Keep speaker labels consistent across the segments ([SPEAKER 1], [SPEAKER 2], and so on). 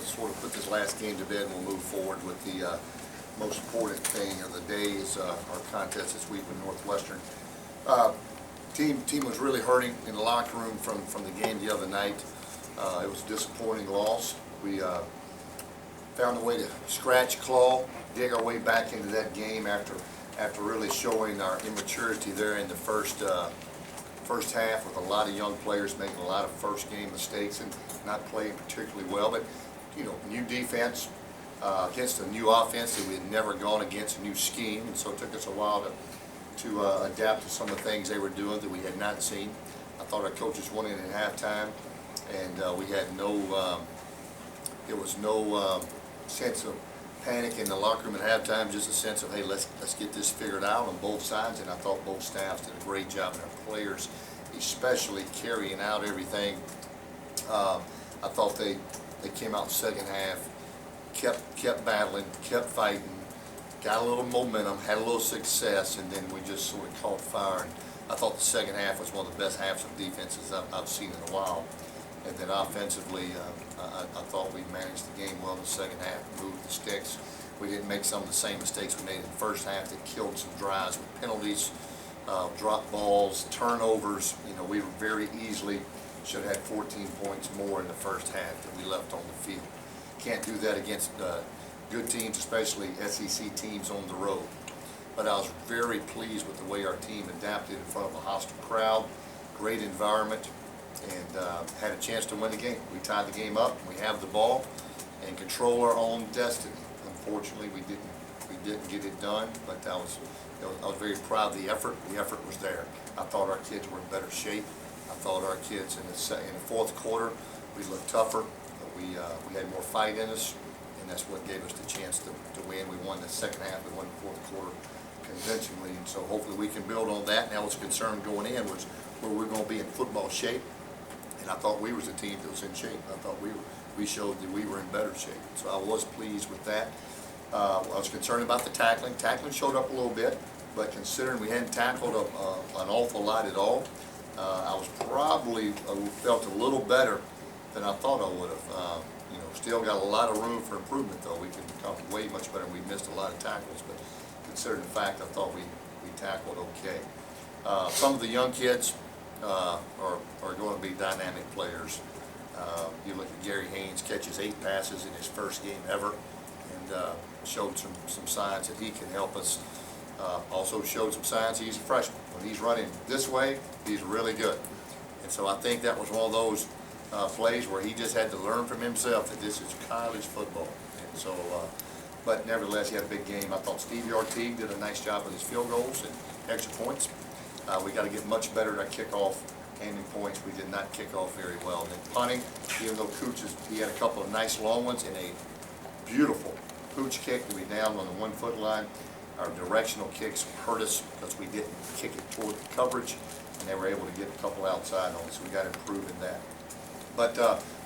[SPEAKER 1] sort of put this last game to bed and we'll move forward with the most important thing of the day is our contest this week with Northwestern. Team was really hurting in the locker room from the game the other night. It was a disappointing loss. We found a way to scratch, claw, dig our way back into that game after really showing our immaturity there in the first half, with a lot of young players making a lot of first game mistakes and not playing particularly well. But you know, new defense against a new offense that we had never gone against, a new scheme, and so it took us a while to adapt to some of the things they were doing that we had not seen. I thought our coaches went in at halftime, and we had there was no sense of panic in the locker room at halftime, just a sense of, hey, let's get this figured out on both sides. And I thought both staffs did a great job, and our players especially carrying out everything. I thought they came out in the second half, kept battling, kept fighting, got a little momentum, had a little success, and then we just sort of caught fire. And I thought the second half was one of the best halves of defenses I've seen in a while. And then offensively, I thought we managed the game well in the second half, moved the sticks. We didn't make some of the same mistakes we made in the first half that killed some drives with penalties, drop balls, turnovers. You know, we very easily should have had 14 points more in the first half that we left on the field. Can't do that against good teams, especially SEC teams on the road. But I was very pleased with the way our team adapted in front of a hostile crowd, great environment, and had a chance to win the game. We tied the game up, we have the ball, and control our own destiny. Unfortunately, we didn't get it done, but I was very proud of the effort. The effort was there. I thought our kids were in better shape. I thought our kids in the fourth quarter, we looked tougher. We had more fight in us, and that's what gave us the chance to win. We won the second half, we won the fourth quarter convincingly, and so hopefully we can build on that. Now, what's concerned going in was where we're going to be in football shape. And I thought we was a team that was in shape. I thought we showed that we were in better shape. So I was pleased with that. I was concerned about the tackling. Tackling showed up a little bit, but considering we hadn't tackled an awful lot at all, I was probably felt a little better than I thought I would have. You know, still got a lot of room for improvement though. We can become way much better. We missed a lot of tackles, but considering the fact, I thought we tackled okay. Some of the young kids are going to be dynamic players. You look at Gary Haynes, catches 8 passes in his first game ever, and showed some signs that he can help us. Also showed some signs he's a freshman. When he's running this way, he's really good. And so I think that was one of those plays where he just had to learn from himself that this is college football. And so, but nevertheless, he had a big game. I thought Stevie Artigue did a nice job with his field goals and extra points. We got to get much better at our kickoff aiming points. We did not kick off very well. And then punting, even though Cooch he had a couple of nice long ones and a beautiful Cooch kick to be down on the 1 foot line. Our directional kicks hurt us because we didn't kick it toward the coverage, and they were able to get a couple outside on us, so we got to improve in that. But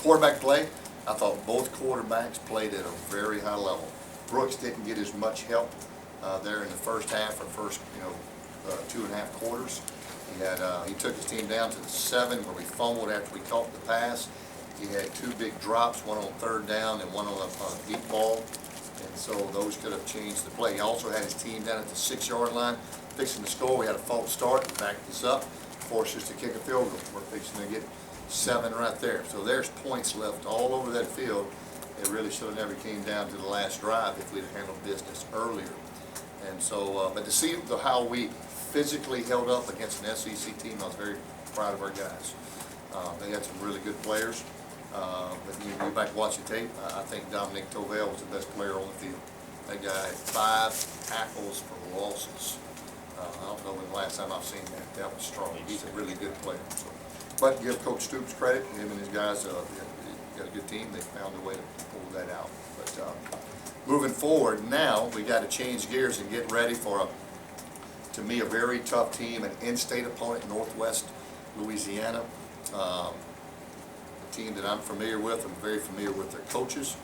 [SPEAKER 1] quarterback play, I thought both quarterbacks played at a very high level. Brooks didn't get as much help there in the first half or first 2.5 quarters. He took his team down to the 7 where we fumbled after we caught the pass. He had 2 big drops, one on 3rd down and one on a deep ball, and so those could have changed the play. He also had his team down at the 6-yard line, fixing to score. We had a false start, backed us up, forced us to kick a field goal. We're fixing to get 7 right there. So there's points left all over that field. It really should have never came down to the last drive if we'd have handled business earlier. And so, but to see how we physically held up against an SEC team, I was very proud of our guys. They had some really good players. But you go back and watch the tape, I think Dominic Tovell was the best player on the field. That guy had 5 tackles for losses. I don't know when the last time I've seen that. That was strong. He's a really good player. So. But give Coach Stoops credit. Him and his guys got a good team. They found a way to pull that out. But moving forward now, we got to change gears and get ready for to me, a very tough team, an in-state opponent, Northwest Louisiana. A team that I'm familiar with. I'm very familiar with their coaches.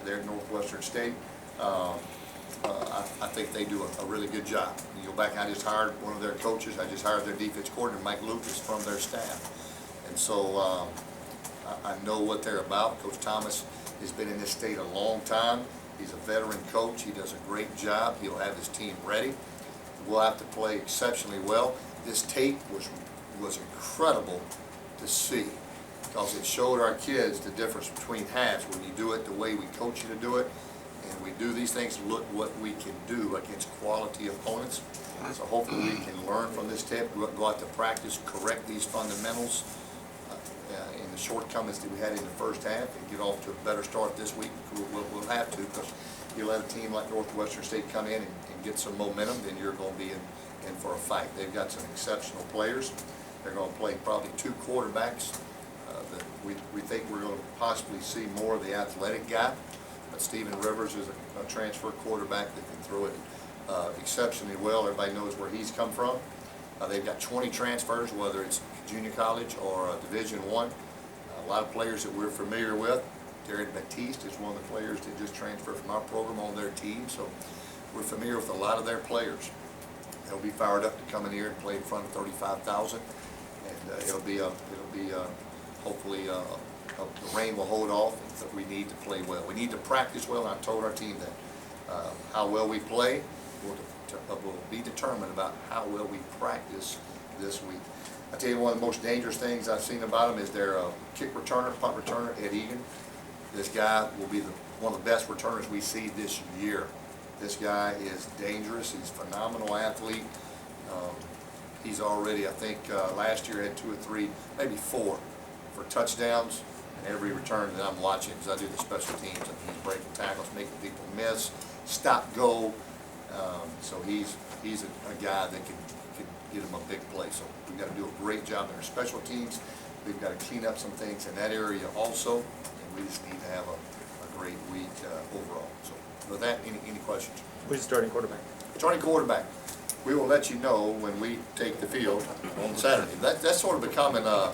[SPEAKER 1] They're at Northwestern State. I think they do a really good job. You go back, I just hired one of their coaches. I just hired their defense coordinator, Mike Lucas, from their staff. And so I know what they're about. Coach Thomas has been in this state a long time. He's a veteran coach. He does a great job. He'll have his team ready. We'll have to play exceptionally well. This tape was incredible to see because it showed our kids the difference between halves when you do it the way we coach you to do it, and we do these things. Look what we can do against quality opponents. So hopefully we can learn from this tape. We'll go out to practice, correct these fundamentals in the shortcomings that we had in the first half, and get off to a better start this week. We'll have to, because you let a team like Northwestern State come in and get some momentum, then you're going to be in for a fight. They've got some exceptional players. They're going to play probably two quarterbacks. We think we're going to possibly see more of the athletic guy. But Stephen Rivers is a transfer quarterback that can throw it exceptionally well. Everybody knows where he's come from. They've got 20 transfers, whether it's junior college or Division I. A lot of players that we're familiar with. Jared Batiste is one of the players that just transferred from our program on their team. So we're familiar with a lot of their players. They'll be fired up to come in here and play in front of 35,000, and it'll be hopefully the rain will hold off. But we need to play well. We need to practice well. And I told our team that how well we play will be determined about how well we practice this week. I tell you, one of the most dangerous things I've seen about him is their kick returner, punt returner, Ed Egan. This guy will be one of the best returners we see this year. This guy is dangerous. He's a phenomenal athlete. He's already, I think, last year had 2 or 3, maybe 4 for touchdowns. And every return that I'm watching, because I do the special teams, and he's breaking tackles, making people miss, stop, go. So he's a guy that can get him a big play. So we've got to do a great job in our special teams. We've got to clean up some things in that area also. And we just need to have a great week overall. So with that, any questions?
[SPEAKER 2] Who's the starting quarterback?
[SPEAKER 1] Starting quarterback. We will let you know when we take the field on Saturday. That's sort of becoming a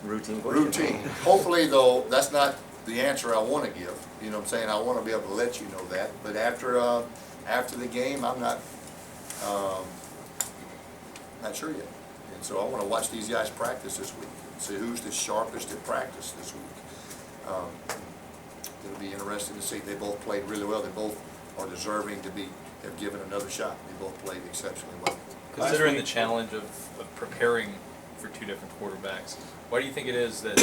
[SPEAKER 1] routine. Hopefully, though, that's not the answer I want to give. You know what I'm saying? I want to be able to let you know that. But after the game, I'm not sure yet. And so I want to watch these guys practice this week and see who's the sharpest at practice this week. It'll be interesting to see. They both played really well. They both are deserving to have given another shot. They both played exceptionally well.
[SPEAKER 3] Considering the challenge of preparing for 2 different quarterbacks, why do you think it is that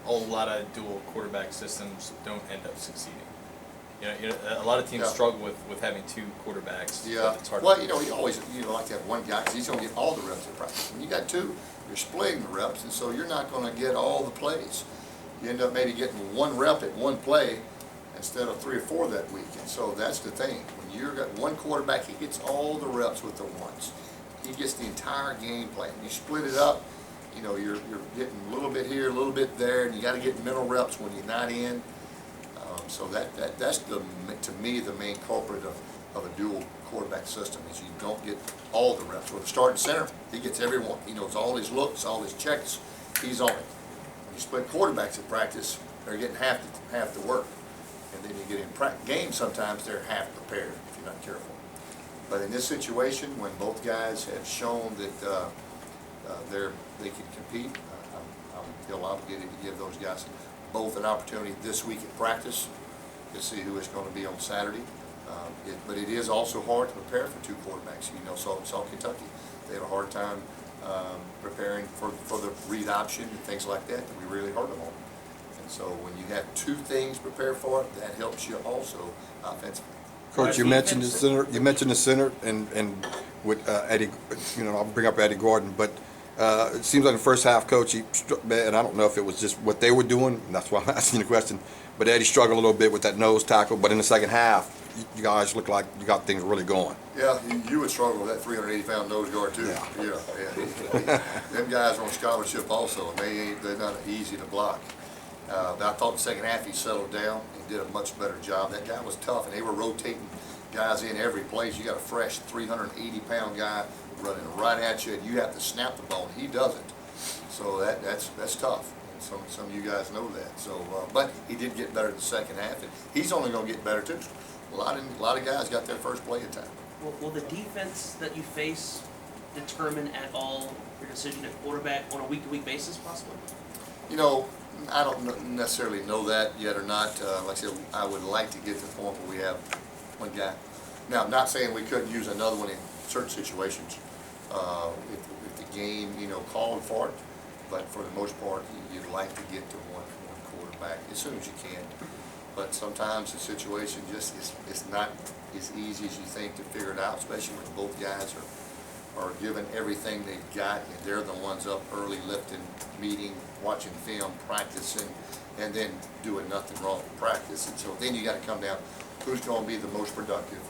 [SPEAKER 3] a lot of dual quarterback systems don't end up succeeding? You know, a lot of teams struggle with having 2 quarterbacks.
[SPEAKER 1] Yeah.
[SPEAKER 3] It's hard.
[SPEAKER 1] Well, you always like to have one guy because he's going to get all the reps at practice. When you got 2, you're splitting the reps, and so you're not going to get all the plays. You end up maybe getting 1 rep at 1 play instead of 3 or 4 that week. And so that's the thing. When you've got one quarterback, he gets all the reps with the ones. He gets the entire game plan. You split it up, you're getting a little bit here, a little bit there, and you got to get mental reps when you're not in. So that's to me the main culprit of a dual quarterback system is you don't get all the reps. With the starting center, he gets everyone. He knows all his looks, all his checks. He's on it. When you split quarterbacks at practice, they're getting half the work. And then you get in games, sometimes they're half prepared if you're not careful. But in this situation, when both guys have shown that they can compete, I feel obligated to give those guys both an opportunity this week at practice to see who is going to be on Saturday. But it is also hard to prepare for 2 quarterbacks. Saw Kentucky. They had a hard time preparing for the read option and things like that we really hurt them on. And so when you have 2 things prepared for it, that helps you also offensively.
[SPEAKER 4] Coach, you mentioned the center, and with Eddie. I'll bring up Eddie Gordon, but it seems like the first half, Coach, and I don't know if it was just what they were doing. And that's why I'm asking the question. But Eddie struggled a little bit with that nose tackle. But in the second half, you guys look like you got things really going.
[SPEAKER 1] Yeah, you would struggle with that 380-pound nose guard too. Yeah. Them guys are on scholarship also, and they're not easy to block. But I thought the second half he settled down and did a much better job. That guy was tough, and they were rotating guys in every place. You got a fresh 380-pound guy running right at you, and you have to snap the ball, and he doesn't. So that's tough. And some of you guys know that. So, but he did get better in the second half, and he's only going to get better too. A lot of guys got their first play in time.
[SPEAKER 5] Will the defense that you face determine at all your decision at quarterback on a week-to-week basis, possibly?
[SPEAKER 1] You know, I don't necessarily know that yet or not. Like I said, I would like to get to the point where we have one guy. Now, I'm not saying we couldn't use another one in certain situations, if the game, you know, called for it. But for the most part, you'd like to get to one quarterback as soon as you can. But sometimes the situation just it's not as easy as you think to figure it out, especially when both guys are given everything they've got, and they're the ones up early lifting, meeting, watching film, practicing, and then doing nothing wrong in practice. And so then you got to come down, who's going to be the most productive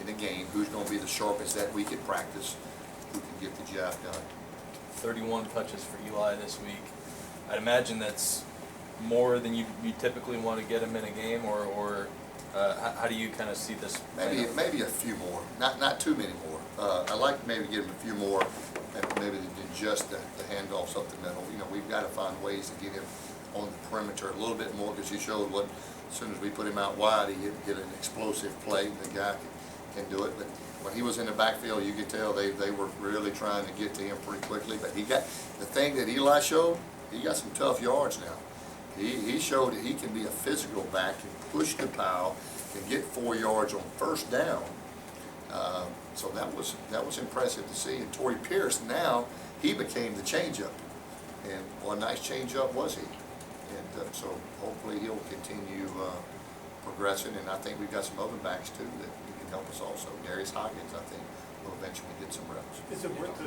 [SPEAKER 1] in the game, who's going to be the sharpest that week at practice, who can get the job done.
[SPEAKER 3] 31 touches for Eli this week. I'd imagine that's more than you typically want to get him in a game, or how do you kind of see this?
[SPEAKER 1] Maybe a few more, not too many more. I'd like to maybe give him a few more, and maybe than just the handoffs up the middle. You know, we've got to find ways to get him on the perimeter a little bit more, because he showed what, as soon as we put him out wide, he hit an explosive play. The guy can do it, but when he was in the backfield, you could tell they were really trying to get to him pretty quickly. But he got the thing that Eli showed. He got some tough yards now. He showed that he can be a physical back, can push the pile, can get 4 yards on first down. So that was impressive to see. And Torrey Pierce, now he became the changeup, and what a nice changeup was he. And so hopefully he'll continue progressing. And I think we've got some other backs too that can help us also. Darius Hawkins, I think, will eventually get some reps.
[SPEAKER 2] Is it worth the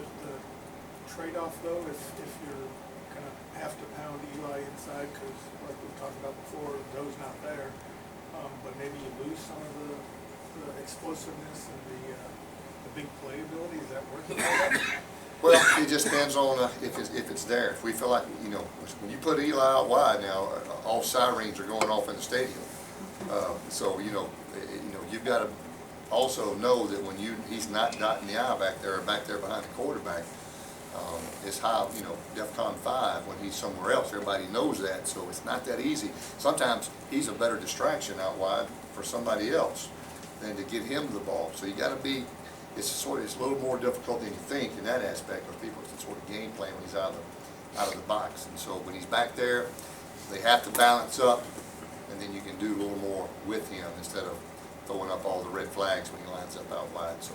[SPEAKER 2] trade-off though, if you're kind of have to pound Eli inside, because like we talked about before, Doe's not there, but maybe you lose some of the explosiveness and the big playability? Is that worth it?
[SPEAKER 1] Well, it just depends on if it's there. If we feel like, you know, when you put Eli out wide now, all sirens are going off in the stadium. So you know, you've got to also know that when he's not dotting the I back there behind the quarterback, it's high, you know, DEFCON 5 when he's somewhere else. Everybody knows that, so it's not that easy. Sometimes he's a better distraction out wide for somebody else than to get him the ball. So you got to be. It's a little more difficult than you think in that aspect, because people it's sort of game plan when he's out of the box. And so when he's back there, they have to balance up, and then you can do a little more with him instead of throwing up all the red flags when he lines up out wide. So,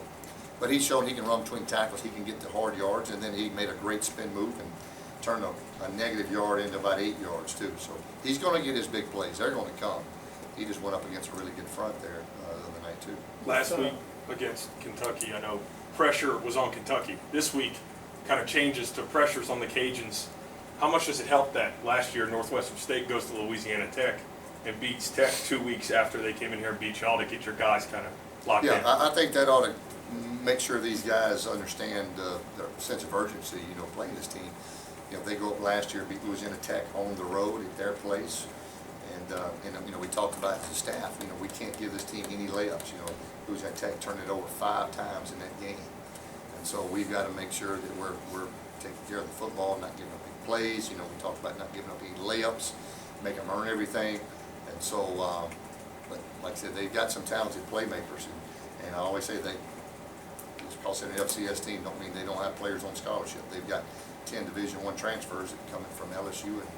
[SPEAKER 1] but he's shown he can run between tackles, he can get to hard yards, and then he made a great spin move and turned a negative yard into about 8 yards too. So he's going to get his big plays. They're going to come. He just went up against a really good front there the other night too.
[SPEAKER 6] Last week against Kentucky, I know pressure was on Kentucky. This week kind of changes to pressures on the Cajuns. How much does it help that last year Northwestern State goes to Louisiana Tech and beats Tech 2 weeks after they came in here and beat y'all, to get your guys kind of locked in?
[SPEAKER 1] Yeah, I think that ought to make sure these guys understand their sense of urgency, you know, playing this team. You know, they go up last year, beat Louisiana Tech on the road at their place. And you know, we talked about the staff. You know, we can't give this team any layups. You know, Louisiana Tech turned it over 5 times in that game, and so we've got to make sure that we're taking care of the football, not giving up any plays. You know, we talked about not giving up any layups, make them earn everything. And so, but like I said, they've got some talented playmakers, and I always say just because they're an FCS team don't mean they don't have players on scholarship. They've got 10 Division I transfers that coming from LSU and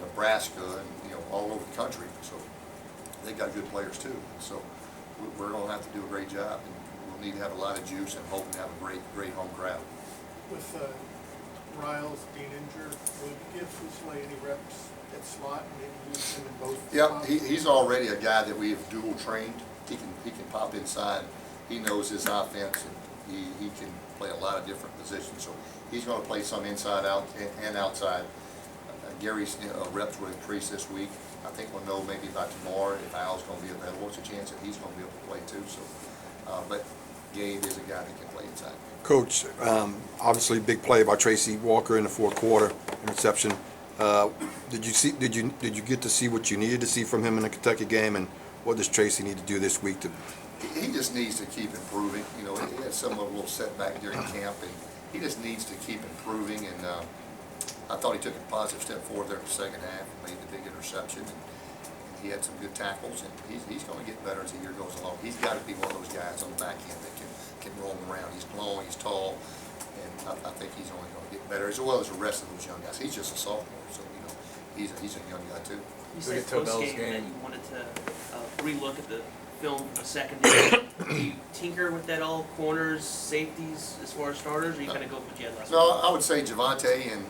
[SPEAKER 1] Nebraska, and you know, all over the country. So they got good players too. So we're going to have to do a great job, and we'll need to have a lot of juice and hope to have a great home crowd.
[SPEAKER 2] With Riles being injured, will you give Fusile any reps at slot and maybe use him in both?
[SPEAKER 1] Yeah,
[SPEAKER 2] spots?
[SPEAKER 1] he's already a guy that we have dual trained. He can pop inside. He knows his offense, and he can play a lot of different positions. So he's going to play some inside out and outside. Gary's reps will increase this week. I think we'll know maybe by tomorrow if Al's going to be available. It's a chance that he's going to be able to play too. So, but Gabe is a guy that can play inside.
[SPEAKER 4] Coach, obviously big play by Tracy Walker in the fourth quarter, interception. Did you get to see what you needed to see from him in the Kentucky game, and what does Tracy need to do this week to?
[SPEAKER 1] He just needs to keep improving. You know, he had some little setback during camp, and he just needs to keep improving. And I thought he took a positive step forward there in the second half, made the big interception, and he had some good tackles, and he's going to get better as the year goes along. He's got to be one of those guys on the back end that can roam around. He's long, he's tall, And I think he's only gonna get better, as well as the rest of those young guys. He's just a sophomore, so, he's a young guy too.
[SPEAKER 5] You
[SPEAKER 3] Look
[SPEAKER 5] said
[SPEAKER 3] at Tobel's
[SPEAKER 5] post-game that
[SPEAKER 3] game.
[SPEAKER 5] you wanted to relook at the film from the secondary. Do you tinker with that all, corners, safeties, as far as starters, or are you gonna go with what you had last week?
[SPEAKER 1] No, I would say Javante and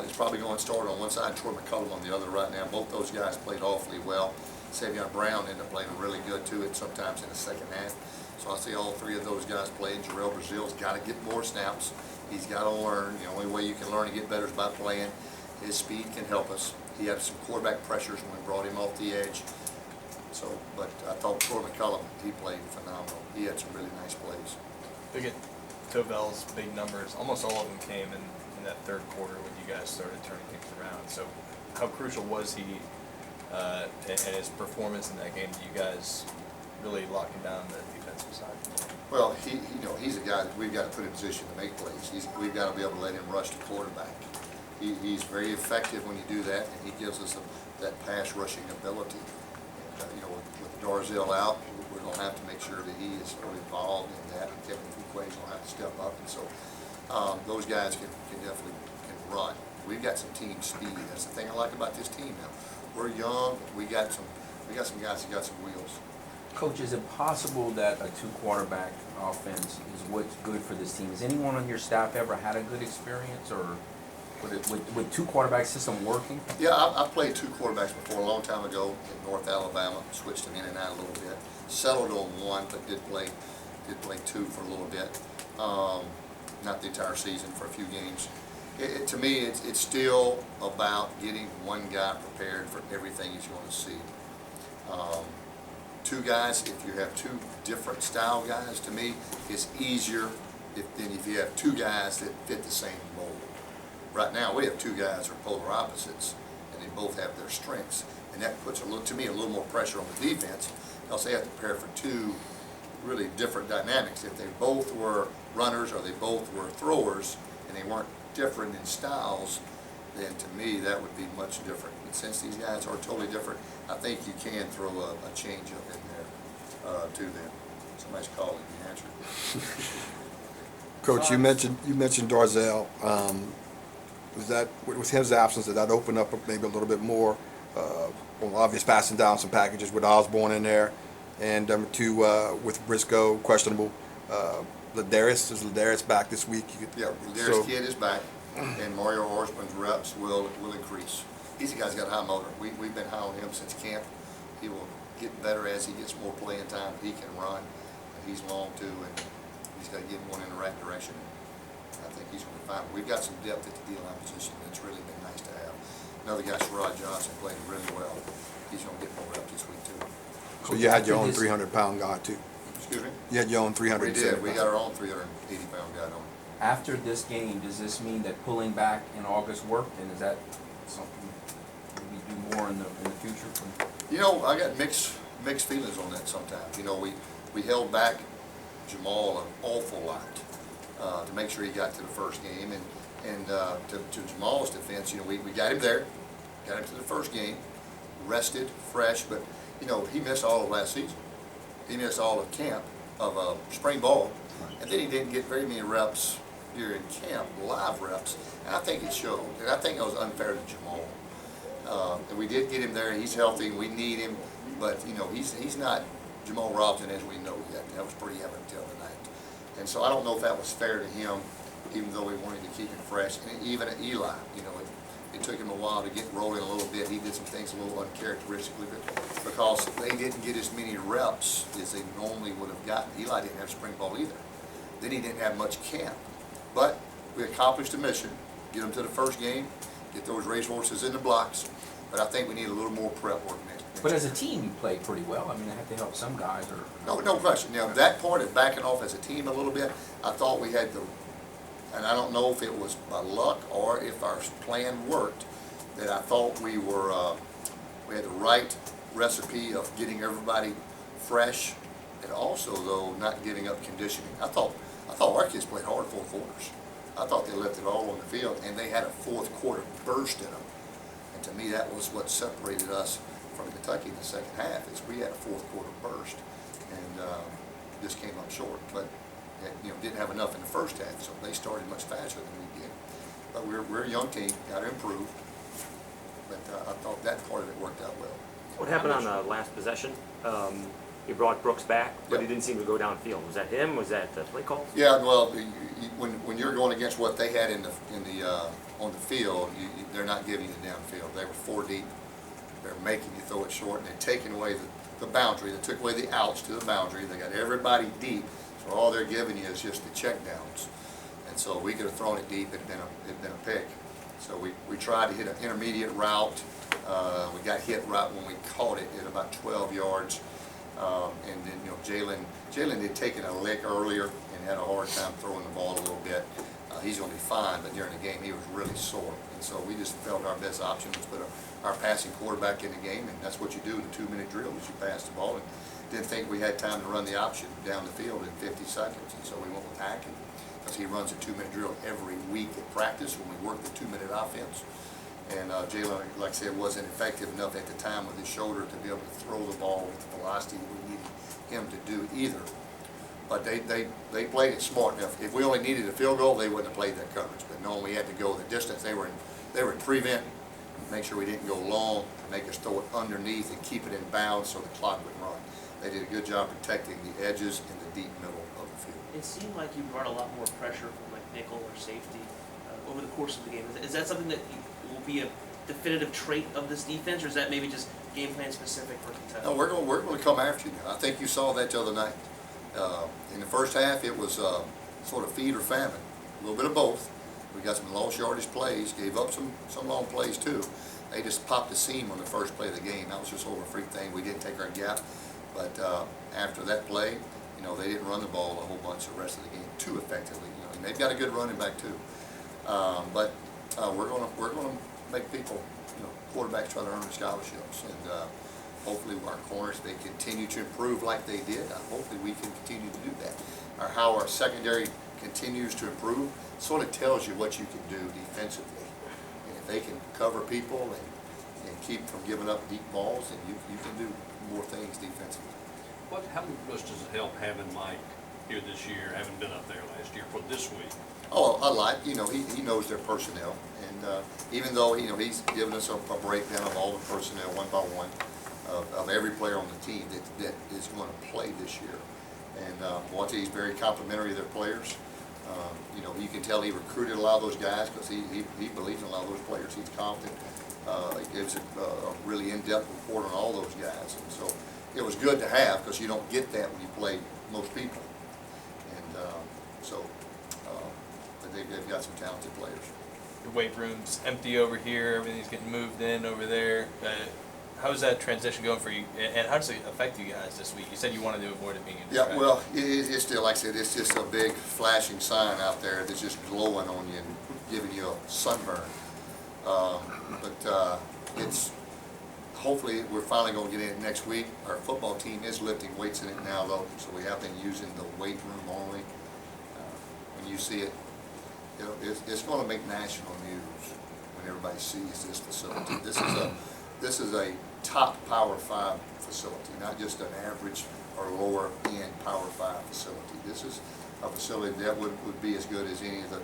[SPEAKER 1] is probably going to start on one side, Troy McCullum on the other right now. Both those guys played awfully well. Savion Brown ended up playing really good too, and sometimes in the second half. So I see all three of those guys playing. Jarrell Brazil's got to get more snaps. He's got to learn. The only way you can learn to get better is by playing. His speed can help us. He had some quarterback pressures when we brought him off the edge. So, but I thought Troy McCullum, he played phenomenal. He had some really nice plays.
[SPEAKER 3] Look at Tobel's big numbers. Almost all of them came in that third quarter when you guys started turning things around. So how crucial was he and his performance in that game to you guys really locking down the defensive side?
[SPEAKER 1] Well, he's a guy that we've got to put in position to make plays. We've got to be able to let him rush the quarterback. He's very effective when you do that, and he gives us that pass rushing ability. With Darzell out, we're going to have to make sure that he is involved in that. Kevin Fuquay's going to have to step up, and so those guys can definitely run. We've got some team speed. That's the thing I like about this team now. We're young. We got some guys that got some wheels.
[SPEAKER 7] Coach, is it possible that a two-quarterback offense is what's good for this team? Has anyone on your staff ever had a good experience, or with two-quarterback system working?
[SPEAKER 1] Yeah, I played two quarterbacks before a long time ago in North Alabama. Switched them in and out a little bit. Settled on one, but did play two for a little bit. Not the entire season, for a few games. To me, it's still about getting one guy prepared for everything he's going to see. Two guys, if you have two different style guys, to me, it's easier than if you have two guys that fit the same mold. Right now, we have two guys that are polar opposites, and they both have their strengths. And that puts, to me, a little more pressure on the defense, because they have to prepare for two really different dynamics. If they both were runners or they both were throwers, and they weren't different in styles, then to me, that would be much different. But since these guys are totally different, I think you can throw a change up in there to them. Somebody's calling me, answer.
[SPEAKER 4] Coach, you mentioned Darzell. Was that, with his absence, did that open up maybe a little bit more? Obvious passing down some packages with Osborne in there, and number two, with Briscoe questionable. Is Ladarius back this week?
[SPEAKER 1] Yeah, Ladarius Kidd is back, and Mario Osborne's reps will increase. He's a guy's got a high motor. We've been high on him since camp. He will get better as he gets more playing time. He can run, and he's long too, and he's got to get one in the right direction. I think he's going to be fine. We've got some depth at the D-line position. It's really been nice to have. Another guy, Sherrod Johnson, played really well. He's going to get more reps this week too.
[SPEAKER 4] So you had your own 300-pound guy too.
[SPEAKER 1] Excuse me?
[SPEAKER 4] You had your own 300.
[SPEAKER 1] We did. We got our own 380-pound guy on.
[SPEAKER 7] After this game, does this mean that pulling back in August worked, and is that something we do more in the future?
[SPEAKER 1] I got mixed feelings on that sometimes. We held back Jamal an awful lot to make sure he got to the first game, and to Jamal's defense, we got him there, got him to the first game, rested, fresh, but he missed all of last season. He missed all of camp of spring ball, and then he didn't get very many reps during camp, live reps, and I think it showed. And I think it was unfair to Jamal. And we did get him there. He's healthy, and we need him, but he's not Jamal Robinson as we know yet. That was pretty evident until tonight. And so I don't know if that was fair to him, even though we wanted to keep him fresh. And even at Eli, it took him a while to get rolling a little bit. He did some things a little uncharacteristically, but because they didn't get as many reps as they normally would have gotten. Eli didn't have spring ball either. Then he didn't have much camp. But we accomplished the mission, get them to the first game, get those racehorses in the blocks. But I think we need a little more prep work next.
[SPEAKER 7] But as a team, you played pretty well. I mean, I have to help some guys.
[SPEAKER 1] No question. Now, that point of backing off as a team a little bit, I thought we had and I don't know if it was by luck or if our plan worked, that I thought we had the right recipe of getting everybody fresh, and also, though, not giving up conditioning. I thought our kids played hard 4 quarters. I thought they left it all on the field, and they had a fourth quarter burst in them. And to me, that was what separated us from Kentucky in the second half, is we had a fourth quarter burst, and just came up short. But didn't have enough in the first half, so they started much faster than we did. But we're a young team, got to improve. But I thought that part of it worked out well.
[SPEAKER 8] What happened on the last possession? He brought Brooks back, but he
[SPEAKER 1] Yep.
[SPEAKER 8] didn't seem to go downfield. Was that him? Was that the play call?
[SPEAKER 1] Yeah, well, when you're going against what they had on the field, they're not giving you the downfield. They were 4 deep. They're making you throw it short, and they're taking away the boundary. They took away the outs to the boundary. They got everybody deep, so all they're giving you is just the check downs. And so we could have thrown it deep. It'd been a pick. So we tried to hit an intermediate route. We got hit right when we caught it at about 12 yards. And then, Jalen had taken a lick earlier and had a hard time throwing the ball a little bit. He's going to be fine, but during the game he was really sore. And so we just felt our best option was put our passing quarterback in the game, and that's what you do in a 2-minute drill is you pass the ball. And didn't think we had time to run the option down the field in 50 seconds. And so we went with Hackett because he runs a 2-minute drill every week at practice when we work the 2-minute offense. And Jalen, like I said, wasn't effective enough at the time with his shoulder to be able to throw the ball with the velocity that we needed him to do either. But they played it smart enough. If we only needed a field goal, they wouldn't have played that coverage. But knowing we had to go the distance, they were in prevent, make sure we didn't go long, make us throw it underneath and keep it in bounds so the clock would run. They did a good job protecting the edges and the deep middle of the field.
[SPEAKER 5] It seemed like you brought a lot more pressure from like nickel or safety over the course of the game. Is that something that will be a definitive trait of this defense, or is that maybe just game plan specific for Kentucky?
[SPEAKER 1] No, we're going to come after you now. I think you saw that the other night. In the first half, it was sort of feed or famine, a little bit of both. We got some lost yardage plays, gave up some long plays too. They just popped the seam on the first play of the game. That was just sort of a freak thing. We didn't take our gap, but after that play, they didn't run the ball a whole bunch the rest of the game too effectively. And they've got a good running back too. But we're gonna make people, quarterbacks try to earn scholarships, and hopefully our corners, they continue to improve like they did. Hopefully we can continue to do that. How our secondary continues to improve sort of tells you what you can do defensively. And if they can cover people and keep from giving up deep balls, then you can do more things defensively.
[SPEAKER 9] How much does it help having Mike here this year, having been up there last year for this week?
[SPEAKER 1] Oh, I like, he knows their personnel, and even though, he's given us a breakdown of all the personnel one by one, of every player on the team that is going to play this year. And he's very complimentary of their players. You can tell he recruited a lot of those guys because he believes in a lot of those players. He's confident. He gives a really in-depth report on all those guys. And so it was good to have because you don't get that when you play most people. And but they've got some talented players.
[SPEAKER 3] The weight room's empty over here. Everything's getting moved in over there. How's that transition going for you, and how does it affect you guys this week? You said you wanted to avoid it being a distraction.
[SPEAKER 1] Yeah, well, it's still, like I said, it's just a big flashing sign out there that's just glowing on you and giving you a sunburn. It's hopefully we're finally going to get in next week. Our football team is lifting weights in it now, though, so we have been using the weight room only. When you see it, it's going to make national news when everybody sees this facility. This is a top Power 5 facility, not just an average or lower end Power 5 facility. This is a facility that would be as good as any of the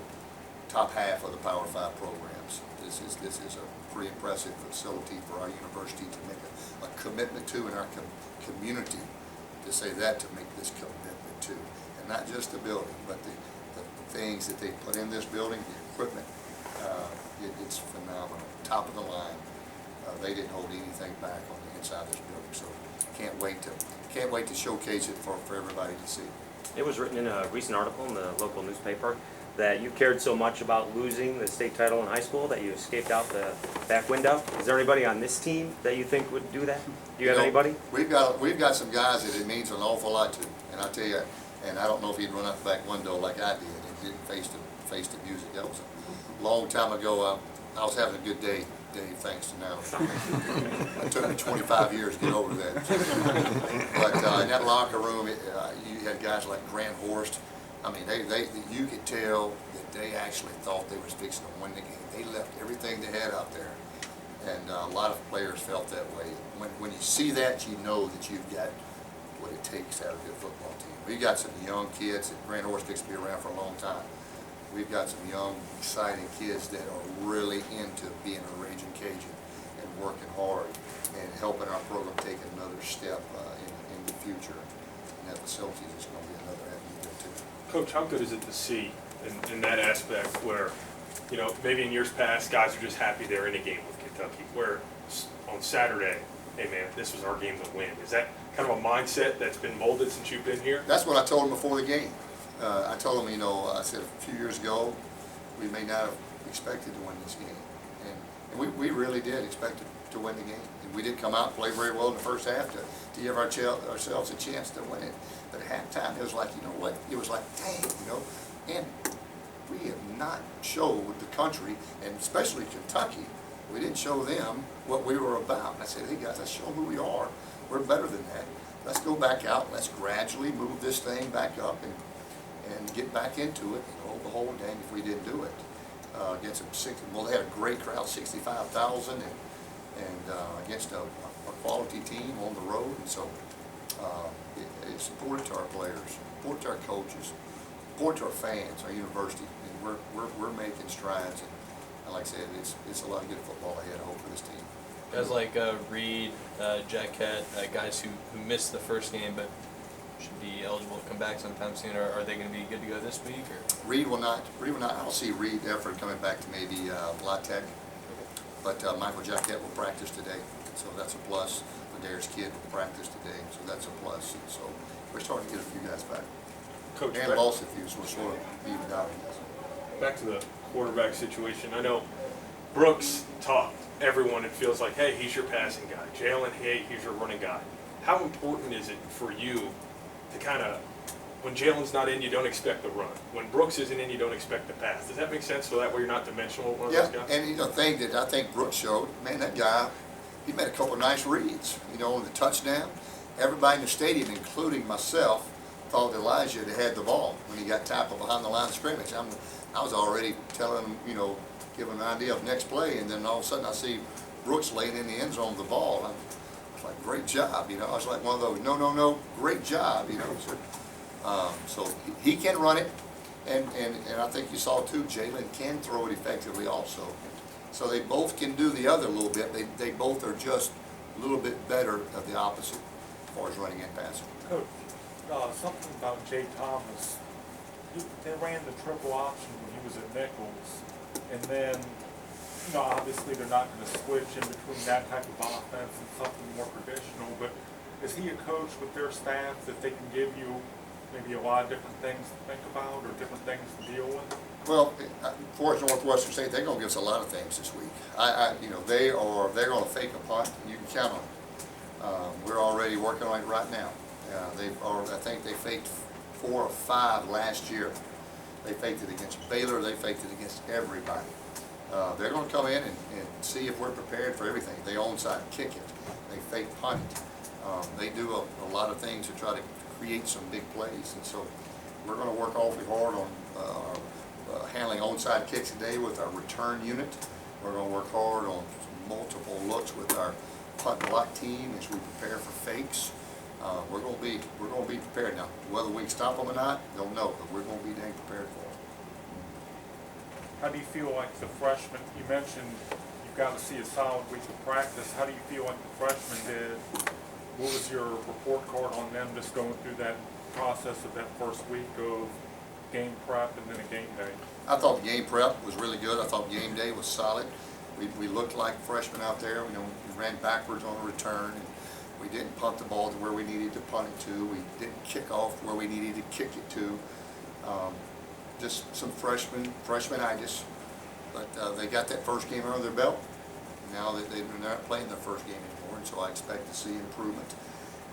[SPEAKER 1] top half of the Power 5 programs. This is a pretty impressive facility for our university to make a commitment to, in our community to say that, to make this commitment to. And not just the building, but the things that they put in this building, the equipment, it's phenomenal, top of the line. They didn't hold anything back on the inside of this building, so can't wait to showcase it for everybody to see.
[SPEAKER 8] It was written in a recent article in the local newspaper that you cared so much about losing the state title in high school that you escaped out the back window. Is there anybody on this team that you think would do that? Do you have anybody?
[SPEAKER 1] We've got some guys that it means an awful lot to, and I tell you, and I don't know if he'd run out the back window like I did and didn't face the music. That was a long time ago. I was having a good day, Dave, thanks to now. It took me 25 years to get over that. But in that locker room, you had guys like Grant Horst. I mean, you could tell that they actually thought they was fixing to win the game. They left everything they had out there, and a lot of players felt that way. When you see that, you know that you've got what it takes to have a good football team. We got some young kids that Grand Horse Dick's been around for a long time. We've got some young, exciting kids that are really into being a Raging Cajun and working hard and helping our program take another step in the future. And that facility is going to be another avenue there too.
[SPEAKER 6] Coach, how good is it to see in that aspect where, you know, maybe in years past, guys are just happy they're in a game with Kentucky, where on Saturday, hey man, this was our game to win. Is that kind of a mindset that's been molded since you've been here?
[SPEAKER 1] That's what I told them before the game. I told them, you know, I said a few years ago, we may not have expected to win this game. And we really did expect to win the game. And we did come out and play very well in the first half to give ourselves a chance to win it. But at halftime, it was like, you know what, it was like, dang, you know, and we have not showed the country, and especially Kentucky, we didn't show them what we were about. And I said, hey guys, let's show them who we are. We're better than that. Let's go back out, let's gradually move this thing back up and get back into it. And oh, behold, dang, if we didn't do it. Against well, they had a great crowd, 65,000, and against a quality team on the road. And so it's important to our players, important to our coaches, important to our fans, our university. And we're making strides. And like I said, it's a lot of good football ahead, I hope, for this team.
[SPEAKER 3] Guys like Reed, Jaquette, guys who missed the first game but should be eligible to come back sometime soon. Are they going to be good to go this week? Or?
[SPEAKER 1] Reed will not. I don't see Reed Efford coming back to maybe La Tech, but Michael Jaquette will practice today, so that's a plus. Ladaire's kid will practice today, so that's a plus. And so we're starting to get a few guys back.
[SPEAKER 6] Coach,
[SPEAKER 1] and lost a few, so we're sort of evened out.
[SPEAKER 6] Back to the quarterback situation. I know Brooks taught everyone, it feels like, hey, he's your passing guy. Jalen, hey, he's your running guy. How important is it for you to kind of, when Jalen's not in, you don't expect the run. When Brooks isn't in, you don't expect the pass. Does that make sense? So that way you're not dimensional with one of those guys?
[SPEAKER 1] Yeah, and you know, the thing that I think Brooks showed, man, that guy, he made a couple of nice reads. You know, on the touchdown, everybody in the stadium, including myself, thought Elijah had the ball when he got tackled behind the line of scrimmage. I was already telling him, you know, giving an idea of next play, and then all of a sudden I see Brooks laying in the end zone with the ball. I was like, great job, you know. I was like one of those, no, great job, you know. So he can run it, and I think you saw too, Jalen can throw it effectively also. So they both can do the other a little bit. They both are just a little bit better of the opposite as far as running and passing.
[SPEAKER 10] Coach, something about Jay Thomas. They ran the triple option when he was at Nichols, and then, you know, obviously they're not going to switch in between that type of offense and something more traditional, but is he a coach with their staff that they can give you maybe a lot of different things to think about or different things to deal with?
[SPEAKER 1] Well, for Northwestern State, they're going to give us a lot of things this week. You know, they're going to fake a punt. You can count on it. We're already working on it right now. I think they faked 4 or 5 last year. They faked it against Baylor. They faked it against everybody. They're going to come in and see if we're prepared for everything. They onside kick it. They fake punt it. They do a lot of things to try to create some big plays. And so we're going to work awfully hard on handling onside kicks today with our return unit. We're going to work hard on multiple looks with our punt block team as we prepare for fakes. We're going to be prepared now. Whether we can stop them or not, don't know, but we're going to be dang prepared for them.
[SPEAKER 10] How do you feel like the freshmen, you mentioned you've got to see a solid week of practice. How do you feel like the freshmen did? What was your report card on them just going through that process of that first week of game prep and then a game day?
[SPEAKER 1] I thought the game prep was really good. I thought game day was solid. We looked like freshmen out there. You know, we ran backwards on a return, and we didn't punt the ball to where we needed to punt it to. We didn't kick off where we needed to kick it to. Just some freshmenitis. But they got that first game under their belt. Now that they're not playing their first game anymore, and so I expect to see improvement.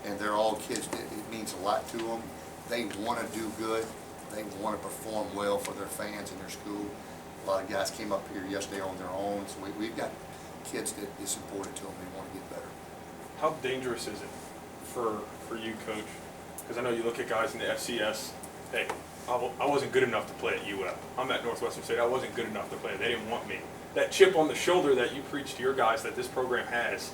[SPEAKER 1] And they're all kids. It means a lot to them. They want to do good. They want to perform well for their fans and their school. A lot of guys came up here yesterday on their own, so we've got kids that it's important to them. They want to get better.
[SPEAKER 6] How dangerous is it for you, Coach? Because I know you look at guys in the FCS, hey, I wasn't good enough to play at UF. I'm at Northwestern State. I wasn't good enough to play. They didn't want me. That chip on the shoulder that you preach to your guys that this program has,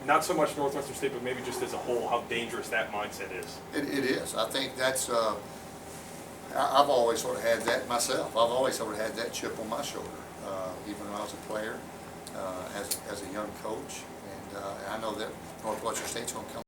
[SPEAKER 6] not so much Northwestern State, but maybe just as a whole, how dangerous that mindset is.
[SPEAKER 1] It is. I think that's, I've always sort of had that myself. I've always sort of had that chip on my shoulder, even when I was a player, as a young coach. And I know that Northwestern State's going to come